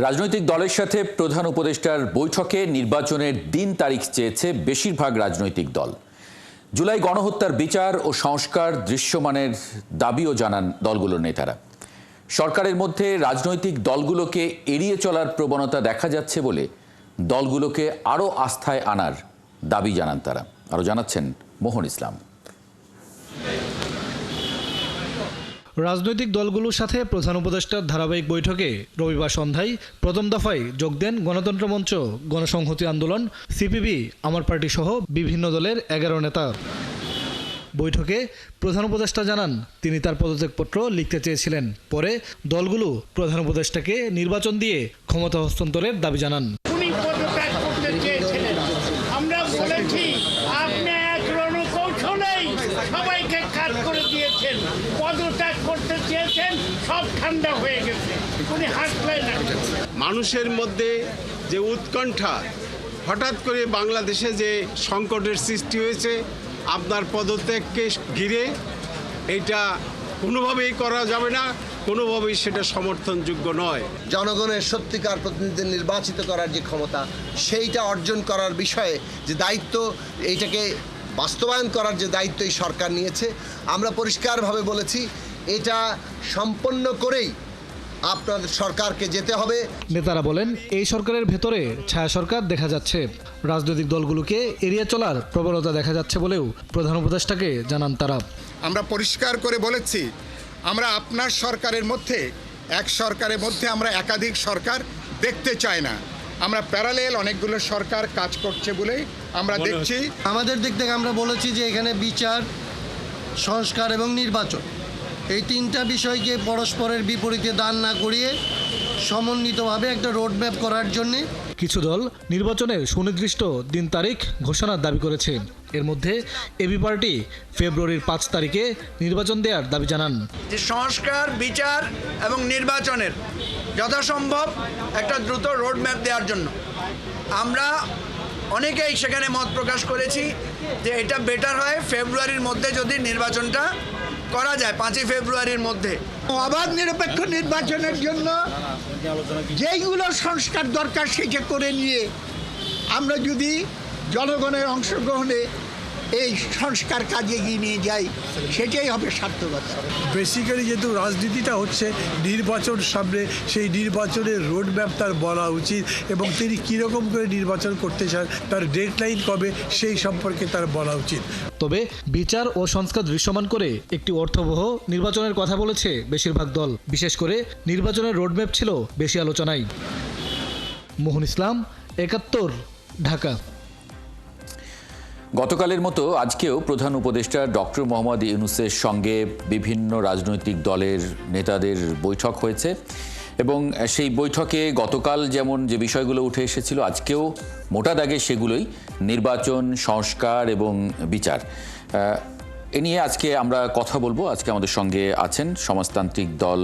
রাজনৈতিক দলের সাথে প্রধান উপদেষ্টার বৈঠকে নির্বাচনের দিন তারিখ চেয়েছে বেশিরভাগ রাজনৈতিক দল। জুলাই গণহত্যার বিচার ও সংস্কার দৃশ্যমানের দাবিও জানান দলগুলোর নেতারা। সরকারের মধ্যে রাজনৈতিক দলগুলোকে এড়িয়ে চলার প্রবণতা দেখা যাচ্ছে বলে দলগুলোকে আরও আস্থায় আনার দাবি জানান তারা। আরও জানাচ্ছেন মোহন ইসলাম। রাজনৈতিক দলগুলোর সাথে প্রধান উপদেষ্টার ধারাবাহিক বৈঠকে রবিবার সন্ধ্যায় প্রথম দফায় যোগ দেন গণতন্ত্র মঞ্চ, গণসংহতি আন্দোলন, সিপিবি, আমার পার্টি সহ বিভিন্ন দলের 11 নেতা। বৈঠকে প্রধান উপদেষ্টা জানান তিনি তার পদত্যাগপত্র লিখতে চেয়েছিলেন। পরে দলগুলো প্রধান উপদেষ্টাকে নির্বাচন দিয়ে ক্ষমতা হস্তান্তরের দাবি জানান। উনি পদত্যাগ করতে চেয়েছিলেন, আমরা বলেছি আপনি এক রণকৌশলেই সবাইকে কাজ করে দিয়েছেন, পদত্যাগ করতে চেয়েছেন, সব ঠান্ডা হয়ে গেছে, উনি হাসলেন না। মানুষের মধ্যে যে উৎকণ্ঠা, হঠাৎ করে বাংলাদেশে যে সংকটের সৃষ্টি হয়েছে আপনার পদত্যাগকে ঘিরে, এটা কোনোভাবেই করা যাবে না, কোনোভাবেই সেটা সমর্থনযোগ্য নয়। জনগণের সত্যিকার প্রতিনিধি নির্বাচিত করার যে ক্ষমতা, সেইটা অর্জন করার বিষয়ে যে দায়িত্ব, এইটাকে বাস্তবায়ন করার যে দায়িত্ব এই সরকার নিয়েছে, আমরা পরিষ্কারভাবে বলেছি এটা সম্পন্ন করেই আপনাদের সরকারকে যেতে হবে। নেতারা বলেন এই সরকারের ভেতরে ছায়া সরকার দেখা যাচ্ছে, রাজনৈতিক দলগুলোকে এড়িয়ে চলার প্রবণতা দেখা যাচ্ছে বলেও প্রধান উপদেষ্টাকে জানান তারা। আমরা পরিষ্কার করে বলেছি আমরা আপনার সরকারের মধ্যে আমরা একাধিক সরকার দেখতে চাই না। আমরা প্যারালেল অনেকগুলো সরকার কাজ করছে বলেই আমরা দেখছি। আমাদের দিক থেকে আমরা বলেছি যে এখানে বিচার, সংস্কার এবং নির্বাচন, এই তিনটা বিষয়কে পরস্পরের বিপরীতে দান না করিয়ে সমন্বিতভাবে একটা রোডম্যাপ করার জন্যে কিছু দল নির্বাচনের সুনির্দিষ্ট দিন তারিখ ঘোষণার দাবি করেছে। এর মধ্যে এবি পার্টি ফেব্রুয়ারির 5 তারিখে নির্বাচন দেওয়ার দাবি জানান। যে সংস্কার, বিচার এবং নির্বাচনের যথাসম্ভব একটা দ্রুত রোডম্যাপ দেওয়ার জন্য আমরা অনেকেই সেখানে মত প্রকাশ করেছি যে এটা বেটার হয় ফেব্রুয়ারির মধ্যে যদি নির্বাচনটা করা যায়, 5 ফেব্রুয়ারির মধ্যে। অবাধ নিরপেক্ষ নির্বাচনের জন্য যেইগুলো সংস্কার দরকার সেটা করে নিয়ে আমরা যদি জনগণের অংশগ্রহণে এই সংস্কার কাজে এগিয়ে নিয়ে যাই, সেটাই হবে সার্থকতা। বেসিক্যালি যেহেতু রাজনীতিটা হচ্ছে নির্বাচন সামনে, সেই নির্বাচনের রোডম্যাপ তার বলা উচিত এবং তিনি কীরকম করে নির্বাচন করতে চান, তার ডেডলাইন কবে, সেই সম্পর্কে তার বলা উচিত। তবে বিচার ও সংস্কার দৃশ্যমান করে একটি অর্থবহ নির্বাচনের কথা বলেছে বেশিরভাগ দল। বিশেষ করে নির্বাচনের রোডম্যাপ ছিল বেশি আলোচনায়। মোহন ইসলাম, 71, ঢাকা। গতকালের মতো আজকেও প্রধান উপদেষ্টা ডক্টর মোহাম্মদ ইউনূসের সঙ্গে বিভিন্ন রাজনৈতিক দলের নেতাদের বৈঠক হয়েছে এবং সেই বৈঠকে গতকাল যেমন যে বিষয়গুলো উঠে এসেছিল, আজকেও মোটা দাগে সেগুলোই নির্বাচন, সংস্কার এবং বিচার। এ নিয়ে আজকে আমরা কথা বলবো। আজকে আমাদের সঙ্গে আছেন সমাজতান্ত্রিক দল,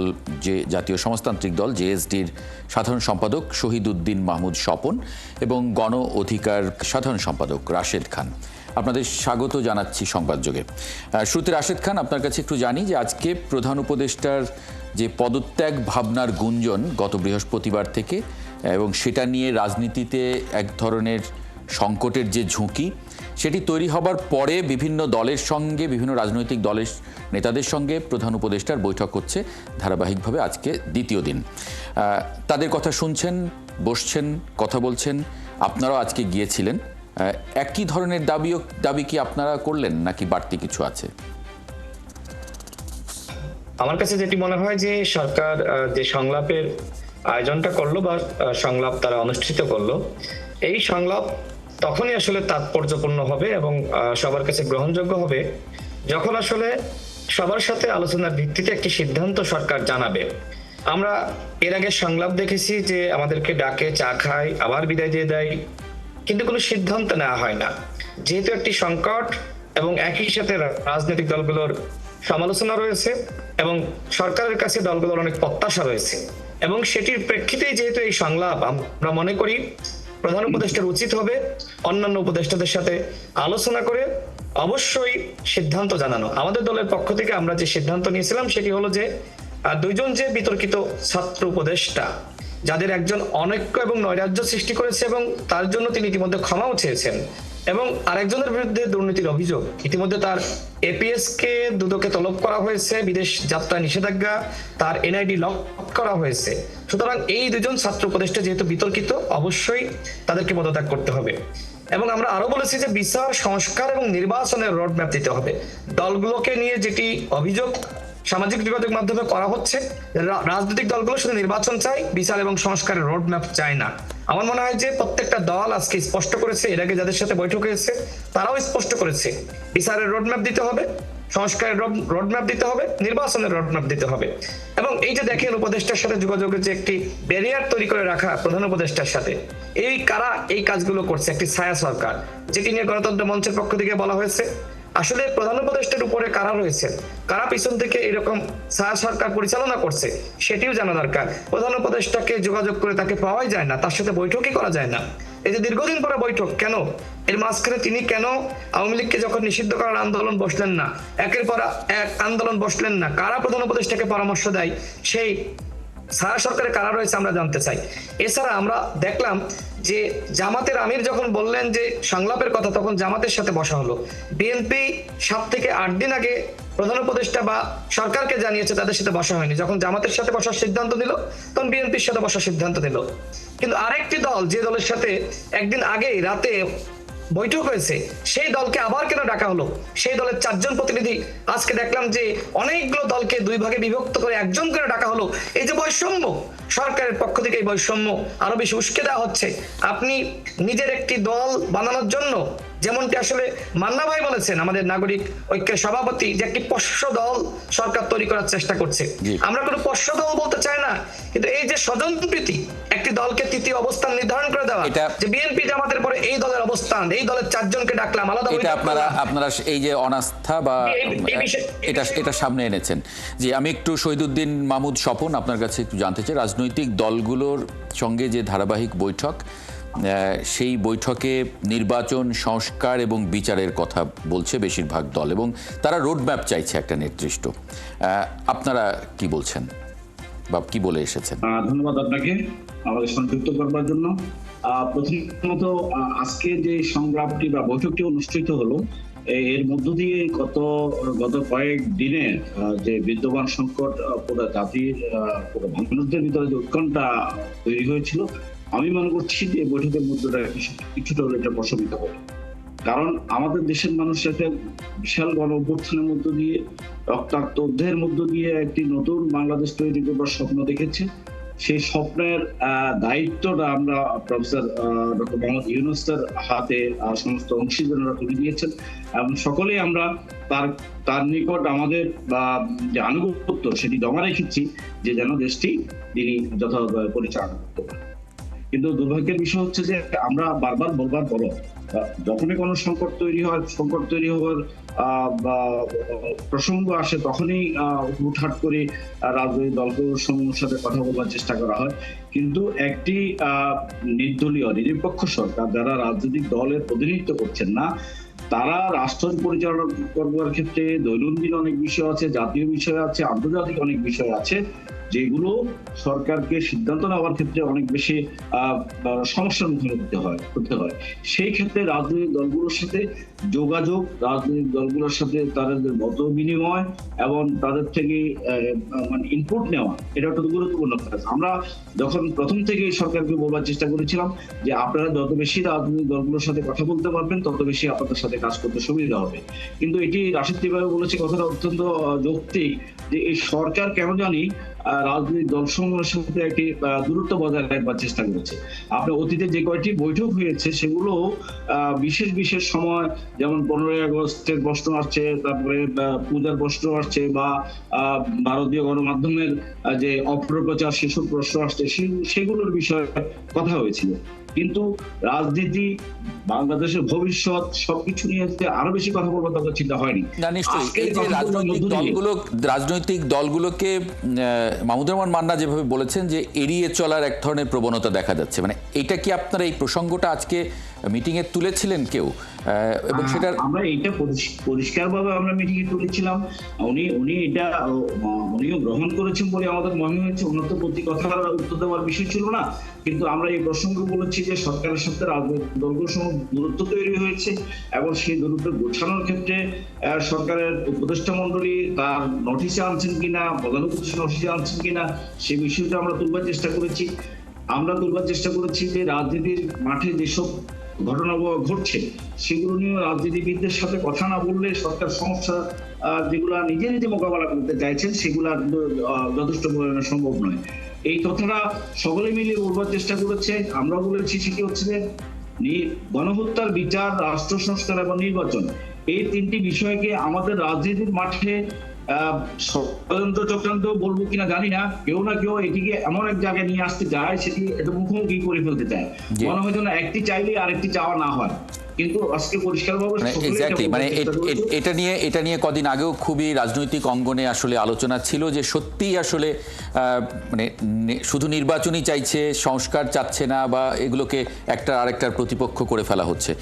জাতীয় সমাজতান্ত্রিক দল জেএসডির সাধারণ সম্পাদক শহীদ উদ্দিন মাহমুদ স্বপন এবং গণ অধিকার সাধারণ সম্পাদক রাশেদ খান। আপনাদের স্বাগত জানাচ্ছি সংবাদযোগে। শুরুতে রাশেদ খান, আপনার কাছে একটু জানি যে আজকে প্রধান উপদেষ্টার যে পদত্যাগ ভাবনার গুঞ্জন গত বৃহস্পতিবার থেকে, এবং সেটা নিয়ে রাজনীতিতে এক ধরনের সংকটের যে ঝুঁকি, সেটি তৈরি হবার পরে বিভিন্ন দলের সঙ্গে, বিভিন্ন রাজনৈতিক দলের নেতাদের সঙ্গে প্রধান উপদেষ্টার বৈঠক হচ্ছে ধারাবাহিকভাবে। আজকে দ্বিতীয় দিন তাদের কথা শুনছেন, বসছেন, কথা বলছেন। আপনারাও আজকে গিয়েছিলেন। একই ধরনের দাবি কি আপনারা করলেন নাকি বাড়তি কিছু আছে? আমার কাছে যেটি মনে হয় যে সরকার যে সংলাপের আয়োজনটা করলো বা সংলাপ তারা অনুষ্ঠিত করলো, এই সংলাপ তখনই আসলে তাৎপর্যপূর্ণ হবে এবং সবার কাছে গ্রহণযোগ্য হবে যখন আসলে সবার সাথে আলোচনার ভিত্তিতে একটি সিদ্ধান্ত সরকার জানাবে। আমরা এর আগে সংলাপ দেখেছি যে আমাদেরকে ডাকে, চা খায়, আবার বিদায় দিয়ে দেয়, কিন্তু কোনো সিদ্ধান্ত নেওয়া হয় না। যেহেতু একটি সংকট এবং একই সাথে রাজনৈতিক দলগুলোর সমালোচনা রয়েছে এবং সরকারের কাছে দলগুলোর অনেক প্রত্যাশা রয়েছে, এবং সেটির প্রেক্ষিতেই যেহেতু এই সংলাপ, আমরা মনে করি প্রধান উপদেষ্টার উচিত হবে অন্যান্য উপদেষ্টাদের সাথে আলোচনা করে অবশ্যই সিদ্ধান্ত জানানো। আমাদের দলের পক্ষ থেকে আমরা যে সিদ্ধান্ত নিয়েছিলাম সেটি হলো যে দুইজন যে বিতর্কিত ছাত্র উপদেষ্টা, যাদের একজন অনৈক্য এবং নৈরাজ্য সৃষ্টি করেছে এবং তার জন্য তিনি ইতিমধ্যে ক্ষমাও চেয়েছেন, এবং আরেকজনের বিরুদ্ধে দুর্নীতির অভিযোগ, ইতিমধ্যে তার এপিএস কে দুদকে তলব করা হয়েছে, বিদেশ যাত্রা নিষেধাজ্ঞা, তার এনআইডি লক করা হয়েছে। সুতরাং এই দুজন ছাত্র উপদেষ্টা যেহেতু বিতর্কিত, অবশ্যই তাদেরকে পদত্যাগ করতে হবে। এবং আমরা আরো বলেছি যে বিচার, সংস্কার এবং নির্বাচনের রোডম্যাপ দিতে হবে। দলগুলোকে নিয়ে যেটি অভিযোগ সামাজিক যোগাযোগ মাধ্যমে করা হচ্ছে, রাজনৈতিক দলগুলো শুধু নির্বাচন চায়, বিচার এবং সংস্কারের রোডম্যাপ চায় না। আমার মনে হয় যে প্রত্যেকটা দল আজকে স্পষ্ট করেছে, এর আগে যাদের সাথে বৈঠক হয়েছে তারাও স্পষ্ট করেছে, বিচারের রোডম্যাপ দিতে হবে, সংস্কারের রোডম্যাপ দিতে হবে, নির্বাচনের রোডম্যাপ দিতে হবে। এবং এই যে দেখেন উপদেষ্টার সাথে যোগাযোগের যে একটি ব্যারিয়ার তৈরি করে রাখা প্রধান উপদেষ্টার সাথে, এই কারা এই কাজগুলো করছে? একটি ছায়া সরকার, যেটি নিয়ে গণতন্ত্র মঞ্চের পক্ষ থেকে বলা হয়েছে আসলে প্রধান উপদেষ্টার উপরে কারা রয়েছে, কারা পিছন থেকে এরকম ছায়া সরকার পরিচালনা করছে সেটিও জানা দরকার। প্রধান উপদেষ্টাকে যোগাযোগ করে তাকে পাওয়াই যায় না, তার সাথে বৈঠকই করা যায় না। এই যে দীর্ঘদিন পরে বৈঠক, কেন? এর মাঝখানে তিনি কেন আওয়ামী লীগকে যখন নিষিদ্ধ করার আন্দোলন বসলেন না, একের পর এক আন্দোলন বসলেন না, কারা প্রধান উপদেষ্টাকে পরামর্শ দেয়, সেই ছায়া সরকারে কারা রয়েছে আমরা জানতে চাই। এছাড়া আমরা দেখলাম যে জামাতের আমির যখন বললেন যে সংলাপের কথা, তখন জামাতের সাথে বসা হলো। বিএনপি 7 থেকে 8 দিন আগে প্রধান উপদেষ্টা বা সরকারকে জানিয়েছে তাদের সাথে বসা হয়নি। যখন জামাতের সাথে বসার সিদ্ধান্ত নিল, তখন বিএনপির সাথে বসার সিদ্ধান্ত নিল। কিন্তু আরেকটি দল, যে দলের সাথে একদিন আগেই রাতে বৈঠক হয়েছে, সেই দলকে আবার কেন ডাকা হলো? সেই দলের 4 জন প্রতিনিধি, আজকে দেখলাম যে অনেকগুলো দলকে 2 ভাগে বিভক্ত করে 1 জন করে ডাকা হলো। এই যে বৈষম্য, সরকারের পক্ষ থেকে এই বৈষম্য আরো বেশি উস্কে দেওয়া হচ্ছে। আপনি নিজের একটি দল বানানোর জন্য, যেমনটি আসলে মান্না ভাই বলেছেন, আমাদের নাগরিক ঐক্যের সভাপতি, যে একটি পোষ্য দল সরকার তৈরি করার চেষ্টা করছে। আমরা কোনো পোষ্য দল বলতে চাই না, কিন্তু এই যে স্বজনপ্রীতি, একটি দলকে তৃতীয় অবস্থান নির্ধারণ করে দেওয়া, যে বিএনপি জামাতের পরে এই দলের অবস্থান, এই দলের 4 জনকে ডাকলাম আলাদা। এটা আপনারা এই যে অনাস্থা বা এটা সামনে এনেছেন। জি, আমি একটু শহীদুদ্দিন মাহমুদ স্বপন আপনার কাছে একটু জানতে চাই, রাজনৈতিক দলগুলোর সঙ্গে যে ধারাবাহিক বৈঠক, সেই বৈঠকে নির্বাচন, সংস্কার এবং বিচারের কথা বলছে বেশিরভাগ দল, এবং তারা রোডম্যাপ চাইছে একটা নির্দিষ্ট। আপনারা কি বলছেন বা কি বলে এসেছেন? ধন্যবাদ আপনাকে আমাদের সংযুক্ত করবার জন্য। প্রথমত আজকে যে সংগ্রামটি বা বৈঠকটি অনুষ্ঠিত হলো, এর মধ্য দিয়ে গত কয়েক দিনের যে বিদ্যমান সংকট, পুরো জাতির, পুরো মানুষদের ভিতরে যে উৎকণ্ঠা তৈরি হয়েছিল, আমি মনে করছি যে বৈঠকের মধ্যে কিছুটা এটা প্রশমিত হবে। কারণ আমাদের দেশের মানুষ একটা বিশাল গণ অভ্যুত্থানের মধ্য দিয়ে, রক্তাক্ত যুদ্ধের মধ্য দিয়ে একটি নতুন বাংলাদেশ তৈরি করবার স্বপ্ন দেখেছে। সেই স্বপ্নের দায়িত্বটা আমরা প্রফেসর ডক্টর মোহাম্মদ ইউনূসের হাতে সমস্ত অংশীদাররা তুলে দিয়েছেন, এবং সকলেই আমরা তার নিকট আমাদের যে আনুগত্য সেটি জমা রেখেছি, যে যেন দেশটি তিনি যথাযথভাবে পরিচালনা করতে পারেন। কিন্তু দুর্ভাগ্যের বিষয় হচ্ছে যে আমরা বারবার বলবার পরও যখনই কোনো সংকট তৈরি হওয়ার প্রসঙ্গ আসে, তখনই হুটহাট করে রাজনৈতিক দলগুলোর সাথে কথা বলার চেষ্টা করা হয়। কিন্তু একটি নির্দলীয় নিরপেক্ষ সরকার, যারা রাজনৈতিক দলের প্রতিনিধিত্ব করছেন না, তারা রাষ্ট্র পরিচালনা করবার ক্ষেত্রে দৈনন্দিন অনেক বিষয় আছে, জাতীয় বিষয় আছে, আন্তর্জাতিক অনেক বিষয় আছে, যেগুলো সরকারকে সিদ্ধান্ত নেওয়ার ক্ষেত্রে অনেক বেশি সমস্যার মুখোমুখি হতে হয়। সেই ক্ষেত্রে রাজনৈতিক দলগুলোর সাথে যোগাযোগ, রাজনৈতিক দলগুলোর সাথে তাদের মত বিনিময় এবং তাদের থেকে ইনপুট নেওয়া, এটা একটা গুরুত্বপূর্ণ কাজ। আমরা যখন প্রথম থেকে সরকারকে বলবার চেষ্টা করেছিলাম যে আপনারা যত বেশি রাজনৈতিক দলগুলোর সাথে কথা বলতে পারবেন, তত বেশি আপনাদের সাথে কাজ করতে সুবিধা হবে। কিন্তু এটি রাশিদ ভাই বলেছে কথাটা অত্যন্ত যৌক্তিক, যে এই সরকার কেন জানি রাজনৈতিক দলসমূহের সাথে একটি দূরত্ব বজায় রাখবার চেষ্টা করেছে। আপনার অতীতে যে কয়েকটি বৈঠক হয়েছে, সেগুলো বিশেষ সময়, যেমন 15ই আগস্টের প্রশ্ন আসছে, তারপরে পূজার প্রশ্ন আসছে, বা ভারতীয় গণমাধ্যমের যে অপপ্রচার সেসব প্রশ্ন আসছে, সেগুলোর বিষয়ে কথা হয়েছিল। কিন্তু রাজনীতি, বাংলাদেশের ভবিষ্যৎ, সবকিছু নিয়ে আরো বেশি কথা বলবার দরকার চিন্তা হয়নি। রাজনৈতিক দলগুলোকে মাহমুদুর রহমান মান্না যেভাবে বলেছেন যে এড়িয়ে চলার এক ধরনের প্রবণতা দেখা যাচ্ছে, মানে এটা কি আপনারা এই প্রসঙ্গটা আজকে মিটিংয়ে তুলেছিলেন কেউ এবং সেটা আমরা এইটা পরিষ্কারভাবে আমরা মিটিংয়ে তুলেছিলাম। উনি এটা উনিও গ্রহণ করেছেন বলে আমাদের মনে হয়েছে। ওনার তো প্রতি কথার উত্তর দেওয়ার বিষয় ছিল না, কিন্তু আমরা এই প্রসঙ্গ বলেছি যে সরকারের সাথে রাজনৈতিক দলগুলোর সঙ্গে দূরত্ব তৈরি হয়েছে এবং সেই দূরত্ব গোছানোর ক্ষেত্রে সরকারের উপদেষ্টা মন্ডলী তার নোটিশে আনছেন কিনা, প্রধান উপদেষ্টা নোটিশে আনছেন কিনা, সেই বিষয়টা আমরা তুলবার চেষ্টা করেছি। আমরা তুলবার চেষ্টা করেছি যে রাজনীতির মাঠে যেসব ঘটনা ঘটছে সেগুলো নিয়ে রাজনীতিবিদদের সাথে কথা না বললে সরকার সমস্যা যেগুলা নিজে নিজে মোকাবেলা করতে চাইছেন সেগুলা যথেষ্ট পরিমাণে সম্ভব নয়। এই কথাটা সকলে মিলে বলবার চেষ্টা করেছে। আমরা বলেছি সেটি হচ্ছে যে গণহত্যার বিচার, রাষ্ট্র সংস্কার এবং নির্বাচন, এই তিনটি বিষয়কে আমাদের রাজনীতির মাঠে ষড়যন্ত্র চক্রান্ত বলবো কিনা জানি না, কেউ না কেউ এটিকে এমন এক জায়গায় নিয়ে আসতে চায়, সেটি এটা মুখোমুখি করে ফেলতে চায়। মনে হয় যেন একটি চাইলে আরেকটি চাওয়া না হয়, কিন্তু আজকে পরিষ্কারভাবে মানে এটা নিয়ে কদিন আগেও খুবই রাজনৈতিক অঙ্গনে আসলে আলোচনা ছিল যে সত্যিই আসলে মানে শুধু নির্বাচনই চাইছে, সংস্কার চাচ্ছে না, বা এগুলোকে একটা আরেকটার প্রতিপক্ষ করে ফেলা হচ্ছে।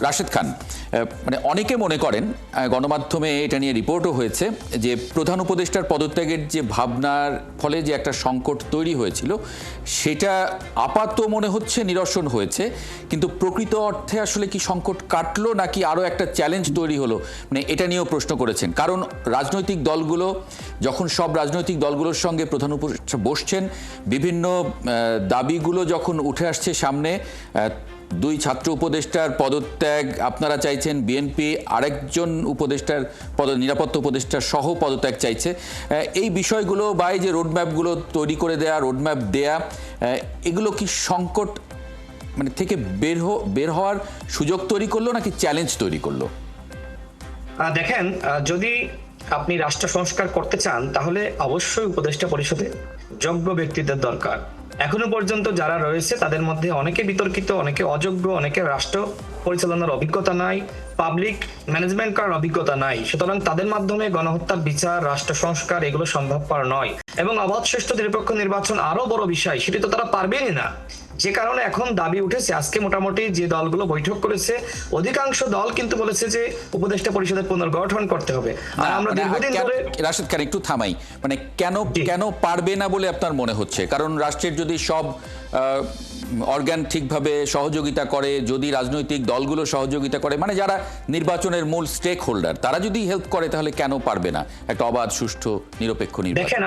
রাশেদ খান, মানে অনেকে মনে করেন, গণমাধ্যমে এটা নিয়ে রিপোর্টও হয়েছে যে প্রধান উপদেষ্টার পদত্যাগের যে ভাবনার ফলে যে একটা সংকট তৈরি হয়েছিল সেটা আপাতত মনে হচ্ছে নিরসন হয়েছে, কিন্তু প্রকৃত অর্থে আসলে কি সংকট কাটলো নাকি আরও একটা চ্যালেঞ্জ তৈরি হলো, মানে এটা নিয়েও প্রশ্ন করেছেন। কারণ রাজনৈতিক দলগুলো যখন সব রাজনৈতিক দলগুলোর সঙ্গে প্রধান উপদেষ্টা বসছেন, বিভিন্ন দাবিগুলো যখন উঠে আসছে সামনে, দুই ছাত্র উপদেষ্টার পদত্যাগ আপনারা চাইছেন, বিএনপি আরেকজন উপদেষ্টার নিরাপত্তা উপদেষ্টার সহ পদত্যাগ চাইছে, এই বিষয়গুলো বা এই যে রোডম্যাপগুলো তৈরি করে দেয়া, রোডম্যাপ দেয়া, এগুলো কি সংকট মানে থেকে বের হওয়ার সুযোগ তৈরি করলো নাকি চ্যালেঞ্জ তৈরি করলো? দেখেন, যদি আপনি রাষ্ট্র সংস্কার করতে চান তাহলে অবশ্যই উপদেষ্টা পরিষদে যোগ্য ব্যক্তিদের দরকার। এখনো পর্যন্ত যারা রয়েছে তাদের মধ্যে অনেকে বিতর্কিত, অনেকে অযোগ্য, অনেকে রাষ্ট্র পরিচালনার অভিজ্ঞতা নাই, পাবলিক ম্যানেজমেন্ট করার অভিজ্ঞতা নাই। সুতরাং তাদের মাধ্যমে গণহত্যার বিচার, রাষ্ট্র সংস্কার এগুলো সম্ভবপর নয়। এবং অবাধ, সুষ্ঠু, নিরপেক্ষ নির্বাচন আরো বড় বিষয়, সেটি তো তারা পারবেনই না। যে কারণে এখন দাবি উঠেছে, আজকে মোটামুটি যে দলগুলো বৈঠক করেছে অধিকাংশ দল কিন্তু বলেছে যে উপদেষ্টা পরিষদের পুনর্গঠন করতে হবে। আর আমরা দীর্ঘদিন ধরে রাশেদ খান একটু থামাই, মানে কেন পারবে না বলে আপনার মনে হচ্ছে? কারণ রাষ্ট্রের যদি সব অর্গান ঠিকভাবে সহযোগিতা করে, যদি রাজনৈতিক দলগুলো সহযোগিতা করে, মানে যারা নির্বাচনের মূল স্টেক হোল্ডার, তারা যদি হেল্প করে, তাহলে কেন পারবে না একটা অবাধ, সুষ্ঠু, নিরপেক্ষ নির্বাচন? দেখেন,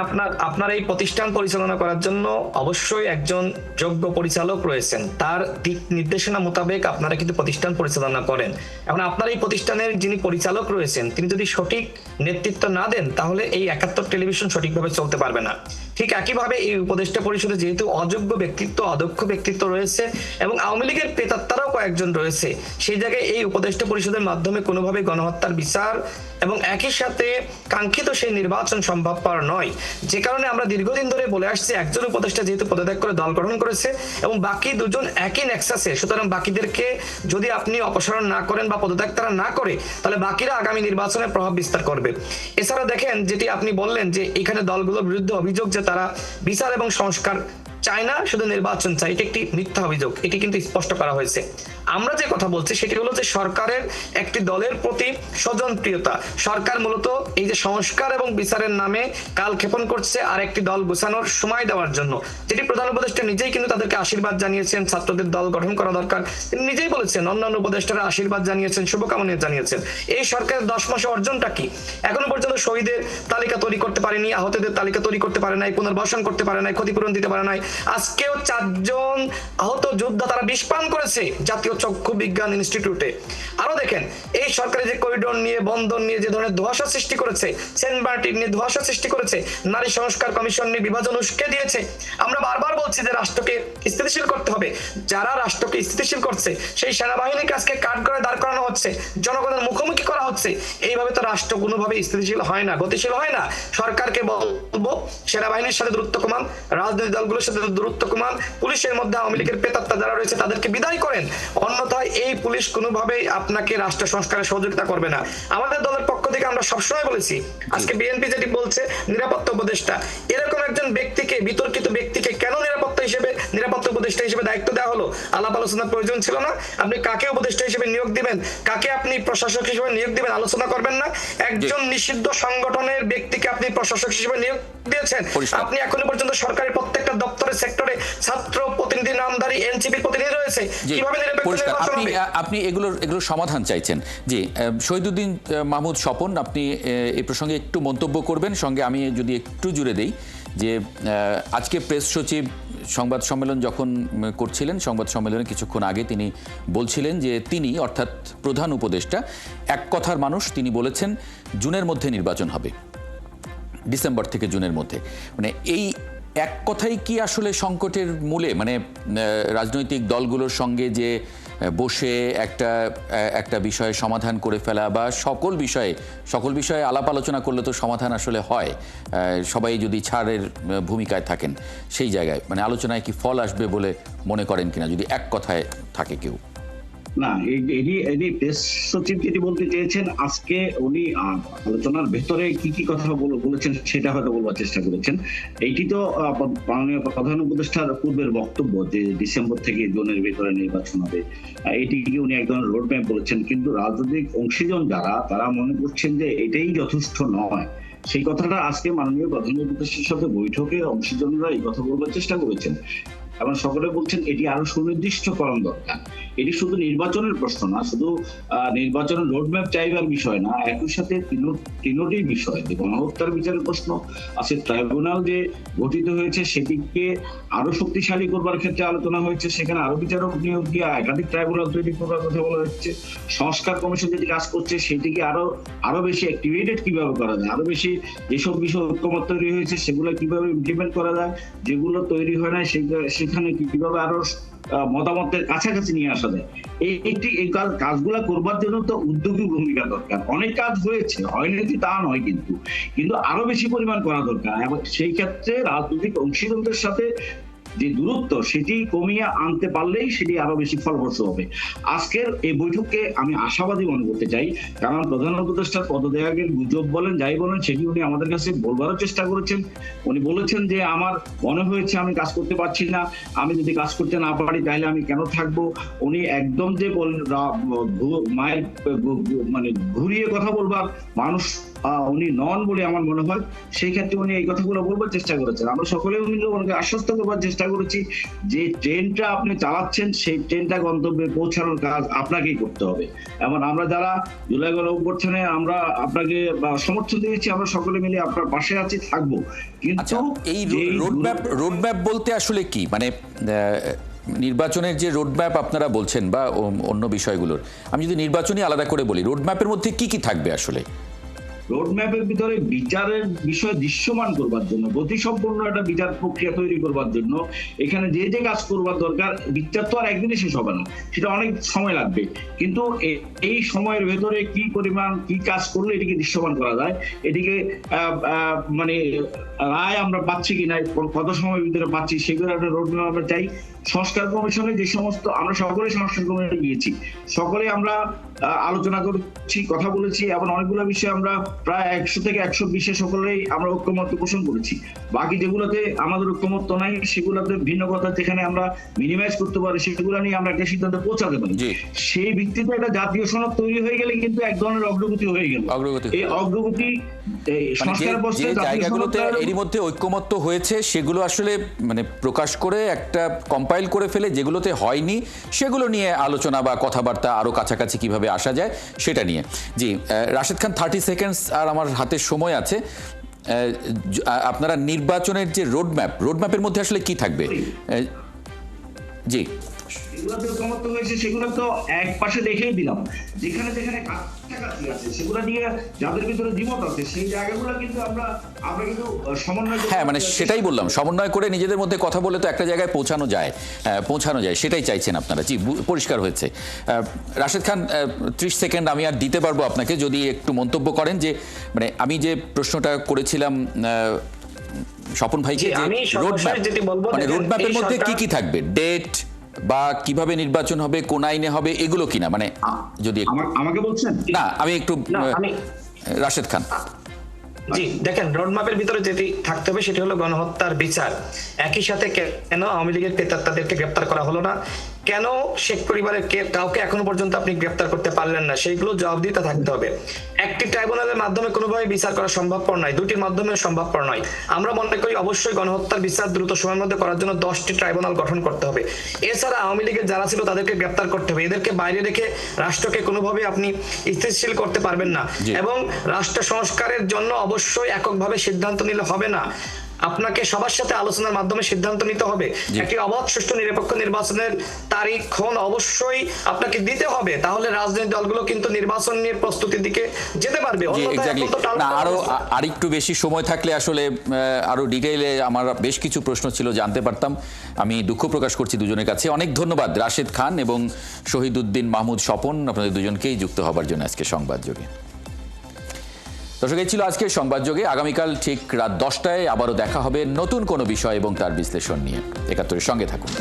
আপনার এই প্রতিষ্ঠান পরিচালনা করার জন্য অবশ্যই একজন যোগ্য পরিচালক রয়েছেন, তার দিক নির্দেশনা মোতাবেক আপনারা কিন্তু প্রতিষ্ঠান পরিচালনা করেন। এখন আপনার এই প্রতিষ্ঠানের যিনি পরিচালক রয়েছেন তিনি যদি সঠিক নেতৃত্ব না দেন তাহলে এই 71 টেলিভিশন সঠিকভাবে চলতে পারবে না। ঠিক একইভাবে এই উপদেষ্টা পরিষদে যেহেতু অযোগ্য ব্যক্তিত্ব, অদক্ষ ব্যক্তিত্ব রয়েছে এবং আওয়ামী লীগের প্রেতাত্মারাও কয়েকজন রয়েছে, সেই জায়গায় এই উপদেষ্টা পরিষদের মাধ্যমে কোনোভাবে গণহত্যার বিচার এবং একই সাথে কাঙ্ক্ষিত সেই নির্বাচন সম্ভবপর নয়। যে কারণে আমরা দীর্ঘদিন ধরে বলে আসছি, একজন উপদেষ্টা যেহেতু পদত্যাগ করে দল গঠন করেছে এবং বাকি দুজন একই নেক্সাসে, সুতরাং বাকিদেরকে যদি আপনি অপসারণ না করেন বা পদত্যাগ তারা না করে, তাহলে বাকিরা আগামী নির্বাচনে প্রভাব বিস্তার করবে। এছাড়া দেখেন, যেটি আপনি বললেন যে এখানে দলগুলোর বিরুদ্ধে অভিযোগ যে তারা বিচার এবং সংস্কার চায় না, শুধু নির্বাচন চাই, এটি একটি মিথ্যা অভিযোগ। এটি কিন্তু স্পষ্ট করা হয়েছে। আমরা যে কথা বলছি সেটি হলো যে সরকারের একটি দলের প্রতি স্বজনপ্রিয়তা। সরকার মূলত এই যে সংস্কার এবং বিচারের নামে কালক্ষেপণ করছে আর একটি দল গোছানোর সময় দেওয়ার জন্য, যেটি প্রধান উপদেষ্টা নিজেই কিন্তু তাদেরকে আশীর্বাদ জানিয়েছেন, ছাত্রদের দল গঠন করা দরকার তিনি নিজেই বলেছেন, অন্যান্য উপদেষ্টারা আশীর্বাদ জানিয়েছেন, শুভকামনা জানিয়েছেন। এই সরকারের 10 মাসে অর্জনটা কি? এখনো পর্যন্ত শহীদের তালিকা তৈরি করতে পারেনি, আহতদের তালিকা তৈরি করতে পারে নাই, পুনর্বাসন করতে পারে নাই, ক্ষতিপূরণ দিতে পারে নাই। আজকেও 4 জন আহত যোদ্ধা তারা বিষ পান করেছে জাতীয় চক্ষু বিজ্ঞান ইনস্টিটিউটে। আরো দেখেন, এই সরকারি যে করিডোর নিয়ে, বন্দর নিয়ে যে ধরনের ধোঁয়াশা সৃষ্টি করেছে, সেন্ট মার্টিন নিয়ে ধোঁয়াশা সৃষ্টি করেছে, নারী সংস্কার কমিশন নিয়ে বিভাজন উস্কে দিয়েছে। আমরা বারবার বলছি যে রাষ্ট্রকে স্থিতিশীল করতে হবে। যারা রাষ্ট্রকে স্থিতিশীল করছে সেই সেনাবাহিনীকে আজকে কাঠগড়ায় দাঁড় করানো হচ্ছে, জনগণের মুখোমুখি করা হচ্ছে। এইভাবে তো রাষ্ট্র কোনোভাবে স্থিতিশীল হয় না, গতিশীল হয় না। সরকারকে বলবো সেনাবাহিনীর সাথে দূরত্ব কমান, রাজনৈতিক দলগুলোর সাথে দূরত্ব কমান, পুলিশের মধ্যে আওয়ামী লীগের প্রেতাত্মা যারা রয়েছে তাদেরকে বিদায় করেন, অন্যথায় এই পুলিশ কোনোভাবেই আপনাকে রাষ্ট্র সংস্কারে সহযোগিতা করবে না। আমাদের দলের পক্ষ থেকে আমরা সবসময় বলেছি, আজকে বিএনপি যেটি বলছে নিরাপত্তা উপদেষ্টা, এরকম একজন ব্যক্তিকে, বিতর্কিত ব্যক্তিকে কেন নিরাপত্তা উপদেষ্টা উপদেষ্টা হিসেবে দায়িত্ব দেওয়া হলো? আলাপ আলোচনার প্রয়োজন ছিল না? আপনি কাকে উপদেষ্টা হিসেবে নিয়োগ দিবেন, কাকে আপনি প্রশাসক হিসেবে নিয়োগ দিবেন, আলোচনা করবেন না? একজন নিষিদ্ধ সংগঠনের ব্যক্তিকে আপনি প্রশাসক হিসেবে নিয়োগ দিয়েছেন। আপনি এখনো পর্যন্ত সরকারি প্রত্যেকটা দপ্তরে সেক্টরে ছাত্র প্রতিনিধি নামধারী এনসিপির প্রতিনিধি রয়েছে, কিভাবে নিরপেক্ষ নির্বাচন হবে? আপনি এগুলোর সমাধান চাইছেন। জি, শহীদুদ্দিন মাহমুদ স্বপন, আপনি এই প্রসঙ্গে একটু মন্তব্য করবেন। সঙ্গে আমি যদি একটু জুড়ে দেই যে আজকে প্রেস সচিব সংবাদ সম্মেলন যখন করছিলেন, সংবাদ সম্মেলনে কিছুক্ষণ আগে তিনি বলছিলেন যে তিনি, অর্থাৎ প্রধান উপদেষ্টা, এক কথার মানুষ, তিনি বলেছেন জুনের মধ্যে নির্বাচন হবে, ডিসেম্বর থেকে জুনের মধ্যে। মানে এই এক কথাই কি আসলে সংকটের মূলে? মানে রাজনৈতিক দলগুলোর সঙ্গে যে বসে একটা বিষয়ে সমাধান করে ফেলা, বা সকল বিষয়ে আলাপ আলোচনা করলে তো সমাধান আসলে হয়, সবাই যদি ছাড়ের ভূমিকায় থাকেন, সেই জায়গায় মানে আলোচনায় কি ফল আসবে বলে মনে করেন কিনা, যদি এক কথায় থাকে কেউ? না, এটি প্রেস সচিব যেটি বলতে চেয়েছেন, আজকে উনি আলোচনার ভেতরে কি কি কথা বলেছেন সেটা হয়তো বলবার চেষ্টা করেছেন। এইটি তো মাননীয় প্রধান উপদেষ্টার পূর্বের বক্তব্য যে ডিসেম্বর থেকে জুনের ভিতরে নির্বাচন হবে, এটিকে উনি এক ধরনের রোড ম্যাপ বলেছেন। কিন্তু রাজনৈতিক অংশীজন যারা, তারা মনে করছেন যে এটাই যথেষ্ট নয়। সেই কথাটা আজকে মাননীয় প্রধান উপদেষ্টার সাথে বৈঠকে অংশীজনরা এই কথা বলবার চেষ্টা করেছেন এবং সকলে বলছেন এটি আরো সুনির্দিষ্টকরণ দরকার। এটি শুধু নির্বাচনের প্রশ্ন না, শুধু নির্বাচনের রোডম্যাপ চাইবার বিষয় না, একই সাথে তিনটি বিষয়, যে গণহত্যার বিচারের প্রশ্ন আছে, ট্রাইব্যুনাল যে গঠিত হয়েছে সেটিকে আরো শক্তিশালী করবার ক্ষেত্রে আলোচনা হয়েছে, সেখানে আরো বিচারক নিয়োগ দিয়ে একাধিক ট্রাইব্যুনাল তৈরি করবার কথা বলা হচ্ছে। সংস্কার কমিশন যেটি কাজ করছে সেটিকে আরো বেশি অ্যাক্টিভেটেড কিভাবে করা যায়, আরো বেশি যেসব বিষয় ঐক্যমত তৈরি হয়েছে সেগুলো কিভাবে ইমপ্লিমেন্ট করা যায়, যেগুলো তৈরি হয় না সেখানে কিভাবে আরো মতামতের কাছাকাছি নিয়ে আসা যায়। এই কাজগুলা করবার জন্য তো উদ্যোগী ভূমিকা দরকার। অনেক কাজ হয়েছে, হয়নি তা নয়, কিন্তু আরো বেশি পরিমাণ করা দরকার এবং সেই ক্ষেত্রে রাজনৈতিক অংশীদারদের সাথে যে দূরত্ব সেটি কমিয়ে আনতে পারলেই সেটি আরো বেশি ফলপ্রসূ হবে। আজকের এই বৈঠককে আমি আশাবাদী মনে করতে চাই, কারণ প্রধান উপদেষ্টার পদত্যাগের গুজব বলেন যাই বলেন সেটি উনি আমাদের কাছে বলবারও চেষ্টা করেছেন। উনি বলেছেন যে আমার মনে হয়েছে আমি কাজ করতে পারছি না, আমি যদি কাজ করতে না পারি তাহলে আমি কেন থাকবো। উনি একদম যে মায়ের মানে ঘুরিয়ে কথা বলবার মানুষ উনি নন বলে আমার মনে হয়। সেই ক্ষেত্রে উনি এই কথাগুলো বলবার চেষ্টা করেছেন। আমরা সকলে উনি আশ্বস্ত করবার চেষ্টা করেছি যে ট্রেনটা আপনি চালাচ্ছেন সেই ট্রেনটা গন্তব্যে পৌঁছানোর কাজ আপনাকেই করতে হবে। এবং আমরা যারা জুলাই গণ অভ্যুত্থানে আমরা আপনাকে সমর্থন দিয়েছি, আমরা সকলে মিলে আপনার পাশে আছি, থাকবো। কিন্তু এই রোডম্যাপ বলতে আসলে কি, মানে নির্বাচনের যে রোডম্যাপ আপনারা বলছেন বা অন্য বিষয়গুলোর, আমি যদি নির্বাচনী আলাদা করে বলি, রোডম্যাপের মধ্যে কি কি থাকবে আসলে? রোডম্যাপের ভিতরে বিচারের বিষয় দৃশ্যমান করবার জন্য, গতিসম্পন্ন একটা বিচার প্রক্রিয়া তৈরি করবার জন্য এখানে যে কাজ করবার দরকার, বিচার তো আর একদিনে শেষ হবে না, সেটা অনেক সময় লাগবে। কিন্তু এই সময়ের ভেতরে কি পরিমাণ কি কাজ করলে এটিকে দৃশ্যমান করা যায়, এটিকে মানে রায় আমরা পাচ্ছি কিনা, কত সময়ের ভিতরে পাচ্ছি, সেগুলো একটা রোডম্যাপ আমরা চাই। সংস্কার কমিশনে যে সমস্ত, আমরা সকলে সংস্কার কমিশনে গিয়েছি, সকলে আমরা আলোচনা করছি, কথা বলেছি এবং অনেকগুলো বিষয়ে আমরা প্রায় 100 থেকে 120 সকলেই আমরা ঐক্যমত পোষণ করেছি। বাকি যেগুলোতে আমাদের ঐক্যমত নাই, সেগুলোতে ভিন্ন কথা যেখানে আমরা মিনিমাইজ করতে পারি, সেগুলো নিয়ে আমরা একটা সিদ্ধান্তে পৌঁছাতে পারি। সেই ভিত্তিতে একটা জাতীয় সনদ তৈরি হয়ে গেলে কিন্তু এক ধরনের অগ্রগতি হয়ে গেল। এই অগ্রগতি জায়গাগুলোতে এরই মধ্যে ঐক্যমত্য হয়েছে সেগুলো আসলে মানে প্রকাশ করে একটা কম্পাইল করে ফেলে, যেগুলোতে হয়নি সেগুলো নিয়ে আলোচনা বা কথাবার্তা আরো কাছাকাছি কিভাবে আসা যায় সেটা নিয়ে। জি, রাশেদ খান, 30 সেকেন্ডস আর আমার হাতে সময় আছে। আপনারা নির্বাচনের যে রোডম্যাপের মধ্যে আসলে কি থাকবে? জি, সেগুলো তো এক পাশে দেখেই দিলাম, যেখানে যেখানে কাছাকাছি আছে সেগুলো নিয়ে যাদের ভিতরে দ্বিমত আছে সেই জায়গাগুলো কিন্তু আমরা কিন্তু সমন্বয়, হ্যাঁ মানে সেটাই বললাম, সমন্বয় করে নিজেদের মধ্যে কথা বলে তো একটা জায়গায় পৌঁছানো যায়, সেটাই চাইছেন আপনারা। জি, পরিষ্কার হয়েছে। রাশেদ খান, 30 সেকেন্ড আমি আর দিতে পারবো আপনাকে, যদি একটু মন্তব্য করেন যে মানে আমি যে প্রশ্নটা করেছিলাম স্বপন ভাইকে, মানে রোডম্যাপের মধ্যে কি কি থাকবে, ডেট বা কিভাবে নির্বাচন হবে, কোন আইনে হবে, এগুলো কিনা, মানে যদি আমাকে বলছেন না, আমি একটু রাশেদ খান। জি দেখেন, রোডম্যাপের ভিতরে যেটি থাকতে হবে সেটি হলো গণহত্যার বিচার। একই সাথে কেন আওয়ামী লীগের তাদেরকে গ্রেপ্তার করা হলো না, কেন শেখ পরিবারের কাউকে এখনো পর্যন্ত আপনি গ্রেপ্তার করতে পারলেন না, সেইগুলো জবাবদিহিতা থাকতে হবে। একটি ট্রাইব্যুনালের মাধ্যমে কোনোভাবে বিচার করা সম্ভবপর নয়, দুটির মাধ্যমে সম্ভবপর নয়। আমরা মনে করি অবশ্যই গণহত্যার বিচার দ্রুত সময়ের মধ্যে করার জন্য 10টি ট্রাইব্যুনাল গঠন করতে হবে। এছাড়া আওয়ামী লীগের যারা ছিল তাদেরকে গ্রেপ্তার করতে হবে। এদেরকে বাইরে রেখে রাষ্ট্রকে কোনোভাবে আপনি স্থিতিশীল করতে পারবেন না। এবং রাষ্ট্র সংস্কারের জন্য অবশ্যই এককভাবে সিদ্ধান্ত নিলে হবে না, আপনাকে সবার সাথে আলোচনার মাধ্যমে সিদ্ধান্ত নিতে হবে। একটি অবাধ, সুষ্ঠু, নিরপেক্ষ নির্বাচনের তারিখক্ষণ অবশ্যই আপনাকে দিতে হবে, তাহলে রাজনৈতিক দলগুলো কিন্তু নির্বাচন নিয়ে প্রস্তুতির দিকে যেতে পারবে। আরো আরেকটু বেশি সময় থাকলে আসলে আরো ডিটেইলে আমার বেশ কিছু প্রশ্ন ছিল, জানতে পারতাম। আমি দুঃখ প্রকাশ করছি দুজনের কাছে। অনেক ধন্যবাদ রাশেদ খান এবং শহীদউদ্দিন মাহমুদ স্বপন, আপনাদের দুজনকেই যুক্ত হবার জন্য আজকে সংবাদযোগে। দর্শক, এই ছিল আজকে সংবাদযোগে। আগামীকাল ঠিক রাত 10টায় আবারও দেখা হবে নতুন কোনো বিষয় এবং তার বিশ্লেষণ নিয়ে। ৭১-এর সঙ্গে থাকুন।